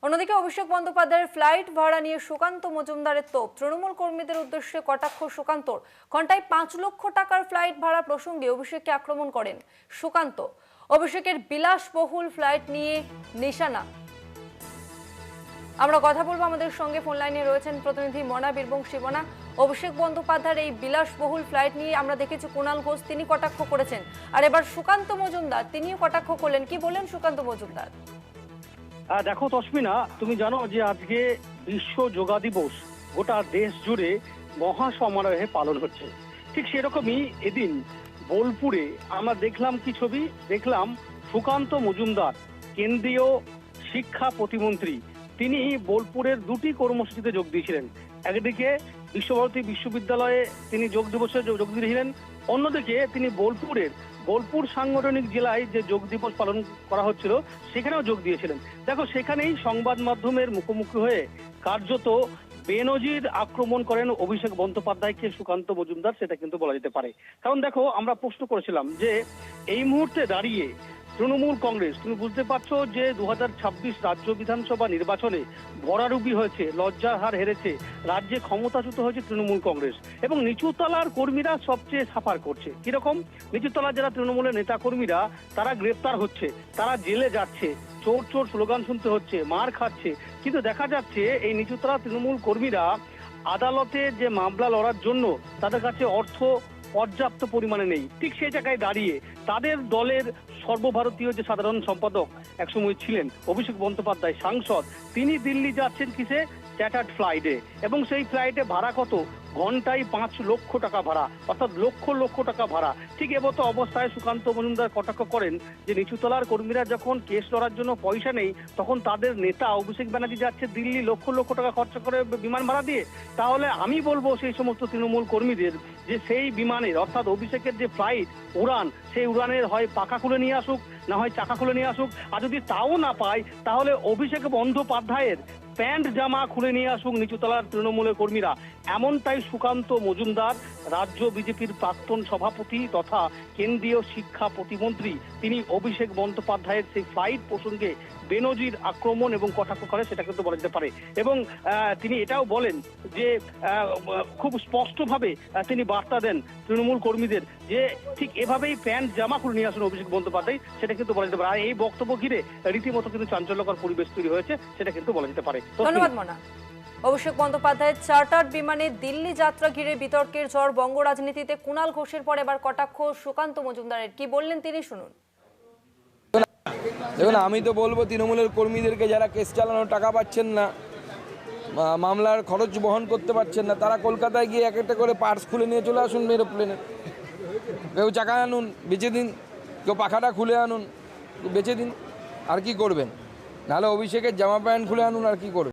অন্যদিকে অভিষেক বন্দ্যোপাধ্যায়ের ফ্লাইট ভাড়া নিয়ে সুকান্ত মজুমদারের তোপ। তৃণমূল কর্মীদের উদ্দেশ্যে কটাক্ষ সুকান্তর। ঘন্টায় 5 লক্ষ টাকার ফ্লাইট ভাড়া প্রসঙ্গে অভিষেককে আক্রমণ করেন সুকান্ত। অভিষেকের বিলাসবহুল ফ্লাইট নিয়ে নিশানা। আমরা কথা বলবো, আমাদের সঙ্গে ফোন লাইনে রয়েছেন প্রতিনিধি মনা বীরবংশী। মনা, অভিষেক বন্দ্যোপাধ্যায়ের এই বিলাসবহুল ফ্লাইট নিয়ে আমরা দেখেছি কুণাল ঘোষ তিনি কটাক্ষ করেছেন, আর এবার সুকান্ত মজুমদার তিনিও কটাক্ষ করলেন। কি বলেন সুকান্ত মজুমদার? দেখো তসমিনা, তুমি জানো যে আজকে বিশ্ব যোগা দিবস গোটা দেশ জুড়ে মহা সমারোহে পালন হচ্ছে। ঠিক সেরকমই এদিন বোলপুরে আমরা দেখলাম কি ছবি, দেখলাম সুকান্ত মজুমদার কেন্দ্রীয় শিক্ষা প্রতিমন্ত্রী, তিনি বোলপুরের দুটি কর্মসূচিতে যোগ দিয়েছিলেন। একদিকে বিশ্বভারতী বিশ্ববিদ্যালয়ে তিনি যোগ দিবসে যোগ দিয়েছিলেন, অন্যদিকে তিনি বোলপুর সাংগঠনিক জেলায় যে যোগ দিবস পালন করা হচ্ছিল সেখানেও যোগ দিয়েছিলেন। দেখো, সেখানেই সংবাদ মাধ্যমের মুখোমুখি হয়ে কার্যত বেনজির আক্রমণ করেন অভিষেক বন্দ্যোপাধ্যায়কে সুকান্ত মজুমদার, সেটা কিন্তু বলা যেতে পারে। কারণ দেখো, আমরা প্রশ্ন করেছিলাম যে এই মুহূর্তে দাঁড়িয়ে তৃণমূল কংগ্রেস, তুমি বুঝতে পারছো যে 2026 রাজ্য বিধানসভা নির্বাচনে ভরাডুবি হয়েছে, লজ্জার হার হেরেছে, রাজ্যে ক্ষমতাচ্যুত হয়েছে তৃণমূল কংগ্রেস, এবং নিচুতলার কর্মীরা সবচেয়ে সাফার করছে। কিরকম? নিচুতলার যারা তৃণমূলের নেতা কর্মীরা তারা গ্রেপ্তার হচ্ছে, তারা জেলে যাচ্ছে, চোর চোর স্লোগান শুনতে হচ্ছে, মার খাচ্ছে। কিন্তু দেখা যাচ্ছে এই নিচুতলা তৃণমূল কর্মীরা আদালতে যে মামলা লড়ার জন্য তাদের কাছে অর্থ পর্যাপ্ত পরিমাণে নেই। ঠিক সেই জায়গায় দাঁড়িয়ে তাদের দলের সর্বভারতীয় যে সাধারণ সম্পাদক একসময় ছিলেন অভিষেক বন্দ্যোপাধ্যায়, সাংসদ, তিনি দিল্লি যাচ্ছেন কিসে? চ্যাটার্ড ফ্লাইটে। এবং সেই ফ্লাইটে ভাড়া কত? ঘন্টায় 5 লক্ষ টাকা ভাড়া, অর্থাৎ লক্ষ লক্ষ টাকা ভাড়া। ঠিক এমতো অবস্থায় সুকান্ত মজুমদার কটাক্ষ করেন যে নিচুতলার কর্মীরা যখন কেস লড়ার জন্য পয়সা নেই, তখন তাদের নেতা অভিষেক ব্যানার্জি যাচ্ছে দিল্লি লক্ষ লক্ষ টাকা খরচা করে বিমান ভাড়া দিয়ে। তাহলে আমি বলবো সেই সমস্ত তৃণমূল কর্মীদের যে সেই বিমানের, অর্থাৎ অভিষেকের যে ফ্লাইট উড়ান, সেই উড়ানের হয় পাখা খুলে নিয়ে আসুক, না হয় চাকা খুলে নিয়ে আসুক, আর যদি তাও না পায় তাহলে অভিষেক বন্দ্যোপাধ্যায়ের প্যান্ট জামা খুলে নিয়ে আসুক নিচুতলার তৃণমূলের কর্মীরা। এমনটাই সুকান্ত মজুমদার, রাজ্য বিজেপির প্রাক্তন সভাপতি তথা কেন্দ্রীয় শিক্ষা প্রতিমন্ত্রী, তিনি অভিষেক বন্দ্যোপাধ্যায়ের সেই ফ্লাইট প্রসঙ্গে বেনজির আক্রমণ এবং কটাক্ষ করে, সেটা কিন্তু বলা যেতে পারে। এবং তিনি এটাও বলেন যে খুব স্পষ্টভাবে তিনি বার্তা দেন তৃণমূল কর্মীদের যে ঠিক এভাবেই প্যান্ট জামা খুলে নিয়ে আসুন অভিষেক বন্দ্যোপাধ্যায়, সেটা কিন্তু বলা যেতে পারে। আর এই বক্তব্য ঘিরে রীতিমতো কিন্তু চাঞ্চল্যকর পরিবেশ তৈরি হয়েছে, সেটা কিন্তু বলা যেতে পারে। ধন্যবাদ মনা। অভিষেক বন্দ্যোপাধ্যায়ের চার্টার্ড বিমানে দিল্লি যাত্রা ঘিরে বিতর্কের ঝড় বঙ্গ রাজনীতিতে। কুণাল ঘোষের পর এবার কটাক্ষ সুকান্ত মজুমদারের। কি বললেন তিনি, শুনুন। দেখুন, আমি তো বলবো তৃণমূলের কর্মীদেরকে যারা কেস চালানোর টাকা পাচ্ছেন না, মামলার খরচ বহন করতে পারছেন না, তারা কলকাতায় গিয়ে এক একটা করে পার্স খুলে নিয়ে চলে আসুন এরোপ্লেনে। কেউ চাকা আনুন, বেচে দিন, কেউ পাখাটা খুলে আনুন, বেচে দিন, আর কি করবেন? নাহলে অভিষেকের জামা প্যান্ট খুলে আনুন, আর কি করবেন?